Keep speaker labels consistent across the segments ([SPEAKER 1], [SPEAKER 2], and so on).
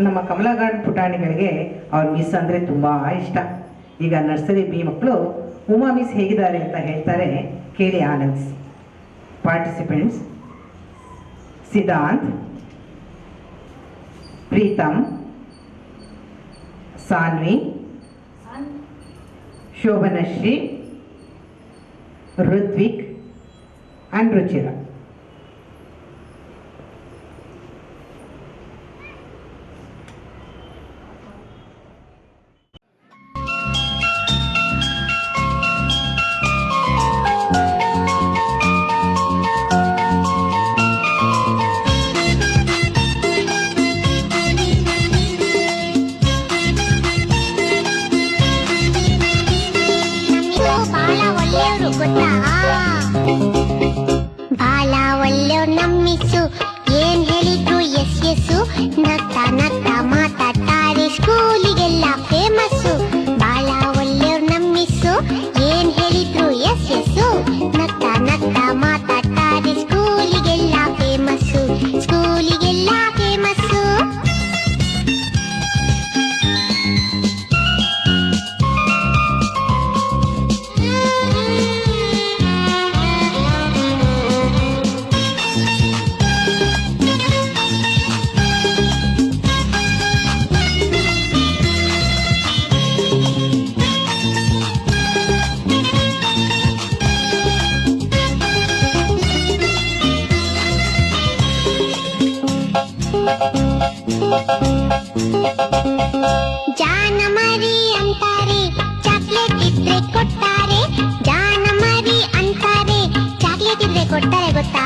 [SPEAKER 1] ನಮ್ಮ ಕಮಲಾಗೌಡ ಪುಟಾಣಿಗಳಿಗೆ ಅವ್ರ ಮಿಸ್ ಅಂದರೆ ತುಂಬ ಇಷ್ಟ. ಈಗ ನರ್ಸರಿ ಬಿ ಮಕ್ಕಳು ಉಮಾ ಮಿಸ್ ಹೇಗಿದ್ದಾರೆ ಅಂತ ಹೇಳ್ತಾರೆ, ಕೇಳಿ ಆನಂದ್ಸ್. Participants Siddhant, Preetam, Saanvi, Shobhanashree, Rithvik and Ruchira.
[SPEAKER 2] ಬಾಲ ಒಳ್ಳೆಯವ್ರು ನಮ್ಮಿಸು, ಏನ್ ಹೇಳಿದ್ರು ಎಸ್ ಎಸ್ಸು, ನಗ್ತಾ ನಗ್ತಾ ಮಾತಾಡ್ತಾರೆ, ಸ್ಕೂಲಿಗೆಲ್ಲ ಫೇಮಸ್ಸು. ಬಾಳ ಒಳ್ಳೆಯವ್ರು ನಮ್ಮಿಸು, ಏನ್ ಹೇಳಿದ್ರು ಎಸ್ ಎಸ್ಸು, ನಗ್ತಾ ನಗ್ತಾ ಮಾತಾಡ್ತಾರೆ, ಸ್ಕೂಲಿಗೆಲ್ಲ ಫೇಮಸ್ಸು, ಸ್ಕೂಲಿಗೆಲ್ಲ ಫೇಮಸ್ಸು. ಜಾನ ಮರಿ ಅಂತಾರೆ ಚಾಕ್ಲೇಟ್ ಇದ್ರೆ ಕೊಡ್ತಾರೆ, ಜಾನ ಮರಿ ಅಂತಾರೆ ಚಾಕ್ಲೇಟ್ ಇದ್ರೆ ಕೊಡ್ತಾರೆ ಗೊತ್ತಾ.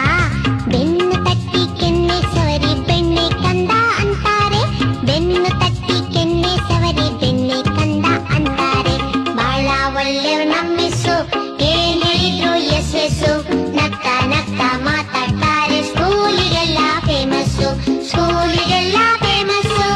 [SPEAKER 2] ಬೆನ್ನು ತಟ್ಟಿ ಕೆನ್ನೆ ಸವರಿ ಬೆಣ್ಣೆ ಕಂದ ಅಂತಾರೆ, ಬೆನ್ನು ತಟ್ಟಿ ಕೆನ್ನೆ ಸವರಿ ಬೆಣ್ಣೆ ಕಂದ ಅಂತಾರೆ. ಬಾಳ ಒಳ್ಳೆಯವ್ ನಮ್ಮಿಸು, ಏನ್ ಹೇಳಿದ್ರು ಎಸ್ ಎಸ್ಸು, ನಗ್ತಾ ನಗ್ತಾ ಮಾತಾಡ್ತಾರೆ, ಸ್ಕೂಲಿಗೆಲ್ಲ ಫೇಮಸ್ಸು, ಸ್ಕೂಲಿಗೆಲ್ಲ ಫೇಮಸ್ಸು.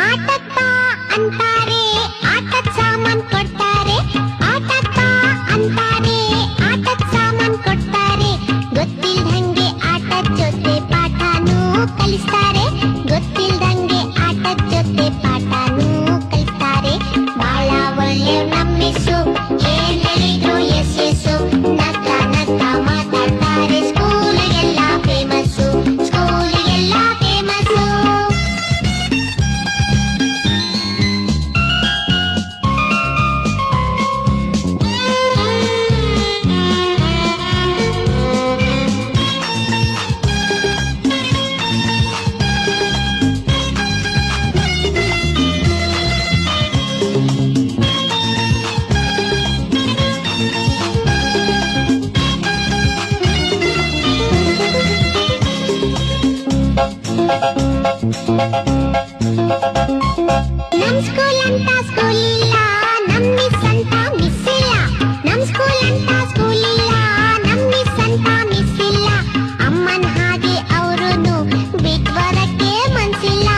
[SPEAKER 2] ಆಟಕ್ಕ ಅಂತಾರೆ ಆಟದ ಸಾಮಾನ್ ಕೊಡ್ತಾರೆ, ಆಟಕ್ಕ ಅಂತಾರೆ ಆಟದ ಸಾಮಾನ್ ಕೊಡ್ತಾರೆ, ಗೊತ್ತಿಲ್ದಂಗೆ ಆಟದ ಜೊತೆ ಪಾಠನೂ ಕಲಿಸ್ತಾರೆ, ಗೊತ್ತಿಲ್ದಂಗೆ ಆಟದ ಜೊತೆ ಪಾಠನೂ ಕಲಿಸ್ತಾರೆ. ಬಾಳ ಒಳ್ಳೆಯವ್ ನಮ್ಮಿಸು, ಏನ್ ಹೇಳಿದ್ರು ಎಸ್ ಎಸ್ಸು, ನಗ್ತಾ ನಗ್ತಾ ಮಾತಾಡ್ತಾರೆ, ಸ್ಕೂಲಿಗೆಲ್ಲ ಫೇಮಸ್ಸು, ಸ್ಕೂಲಿಗೆಲ್ಲ ಫೇಮಸ್ಸು. ನಮ್ ಸ್ಕೂಲ್ ಅಂತ ಸ್ಕೂಲ್ ಇಲ್ಲ, ನಮ್ ಮಿಸ್ ಅಂತ ಮಿಸ್ ಇಲ್ಲ, ನಮ್ ಸ್ಕೂಲ್ ಅಂತ ಸ್ಕೂಲ್ ಇಲ್ಲ, ನಮ್ ಮಿಸ್ ಅಂತ ಮಿಸ್ ಇಲ್ಲ. ಅಮ್ಮನ್ ಹಾಗೆ ಅವ್ರುನು ಬಿಟ್ವರಕ್ಕೆ ಮನ್ಸಿಲ್ಲ,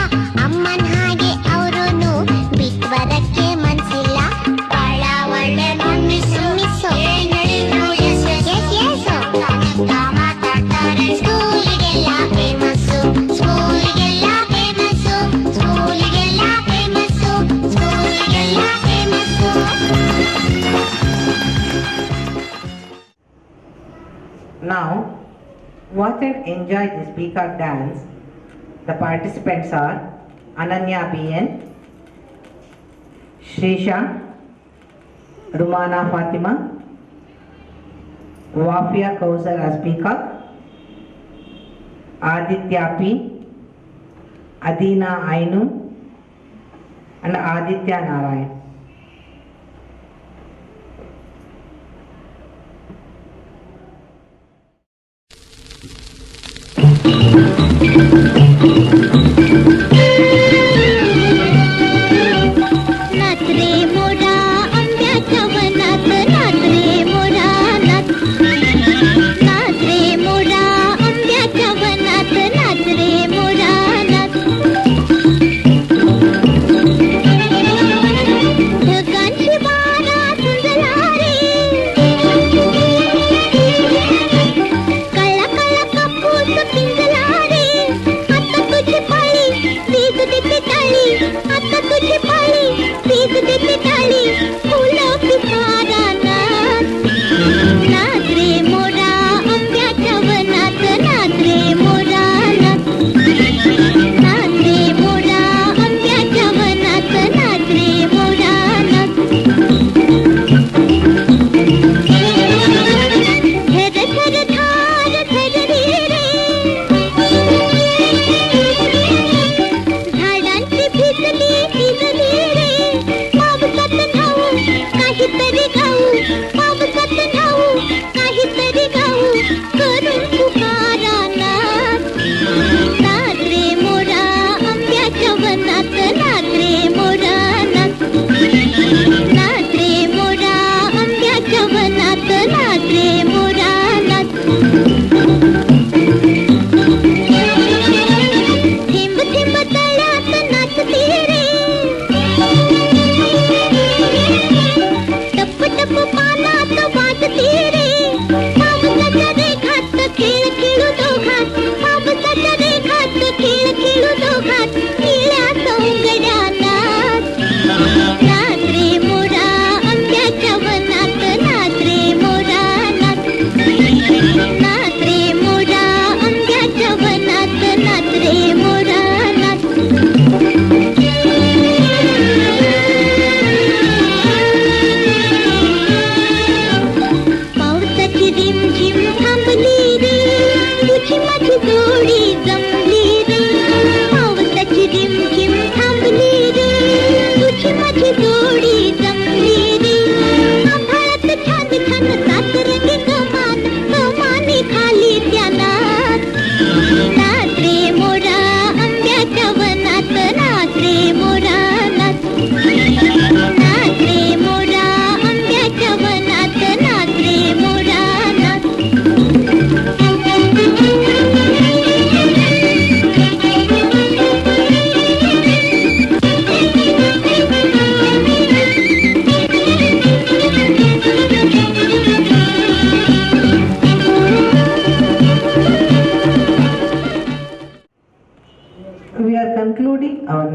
[SPEAKER 2] ಅಮ್ಮನ್ ಹಾಗೆ ಅವ್ರುನು ಬಿಟ್ವರಕ್ಕೆ ಮನ್ಸಿಲ್ಲ. ಬಾಳ ಒಳ್ಳೆ ಮಿಸ್ಸು, ಏನ್ ಹೇಳಿದ್ರು ಎಸ್ ಎಸ್ ಮಾತಾಡ್ತಾರೆ, ಸ್ಕೂಲಿಗೆಲ್ಲ ಫೇಮಸ್ಸು, ಸ್ಕೂಲಿಗೆಲ್ಲ ಫೇಮಸ್ಸು, ಸ್ಕೂಲಿಗೆಲ್ಲ ಫೇಮಸ್ಸು, ಸ್ಕೂಲಿಗೆಲ್ಲ famous.
[SPEAKER 1] Now, watch and enjoy this peacock dance. The participants are Ananya BN, Shrisha, Rumana Fatima, Wafia Kausar as peacock, Aditya P, Adina Ainu, and Aditya Narayan.
[SPEAKER 2] नाच रे मोरा आंब्याच्या वनात, नाच रे मोरा नाच, नाच रे मोरा आंब्याच्या वनात, नाच रे मोरा नाच. ढगांची बारा सुंजला रे, कळला कळला कापूस पिंजला रे, आता तुझी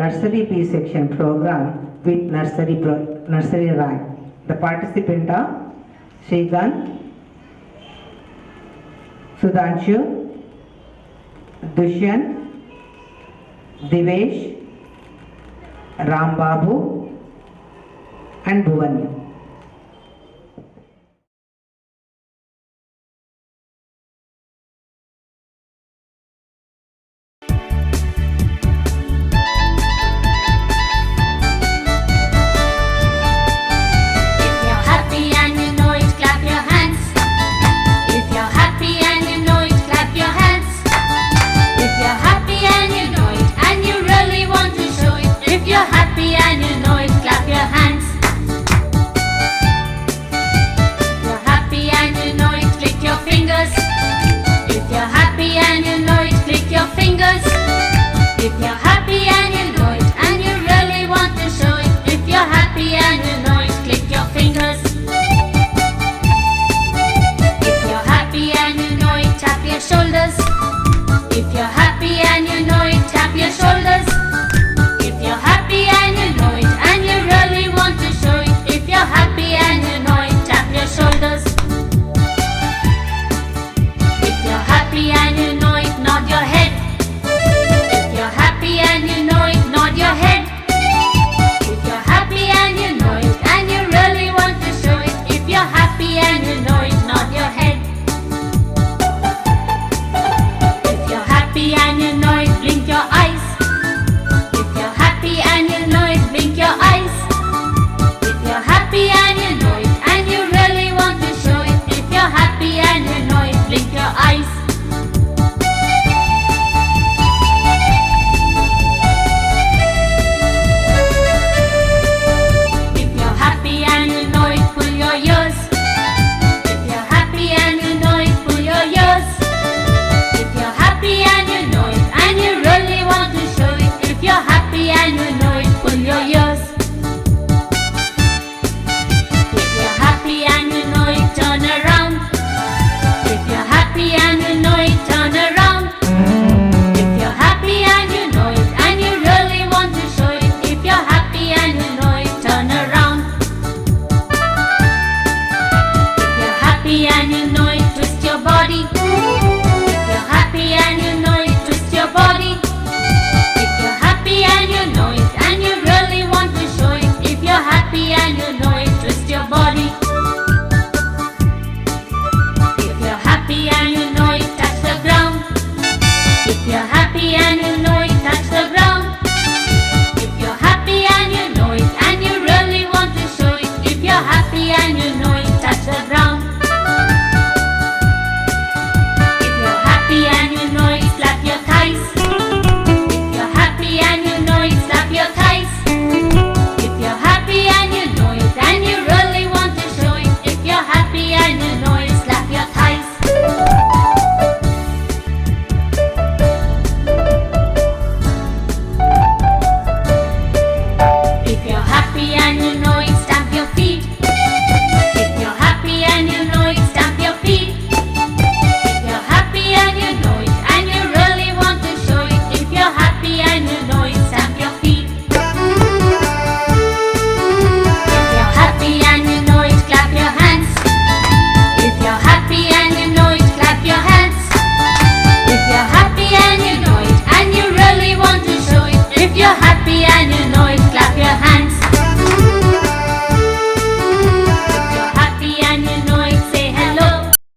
[SPEAKER 1] nursery B section program with nursery rhyme. The participants are Srigan, Sudhanshu, Dushyant, Divesh, Rambabu and Bhuvanyu.
[SPEAKER 3] If you're happy and you know it, clap your hands. If you're happy and you know it, clap your hands. If you're happy and you know it, and you really want to show it. If you're happy and you know it, clap your hands. If you're happy and you know it, click your fingers. If you're happy and you know it, click your fingers. If you're happy and you know it, and you really want to show it. If you're happy and you know it, click your fingers. If you're happy and you know it, tap your shoulders. If you're happy and you know it, tap your shoulders. If you're happy and you know it, and you really want to show it. If you're happy and you know it, tap your shoulders. If you're happy and you know it, nod your head. If you're happy and you know it, nod your head. If you're happy and you know it, and you really want to show it. If you're happy and you know it, nod your head. If you're happy and you know it, blink your eyes. If you're happy and you know it, blink your eyes. If you're happy and you know it, and you really want to show it. If you're happy and you know it, blink your eyes. If you're happy and you know it, pull your ears. If you're happy and you know it, pull your ears. If you're happy and you know it, and you really want to show it. If you're happy and you know it, pull your ears. If you're happy and you know it, turn around. If you're happy and you know it, turn around. If you're happy and you know it, and you really want to show it. If you're happy and you know it, turn around. If you're happy and you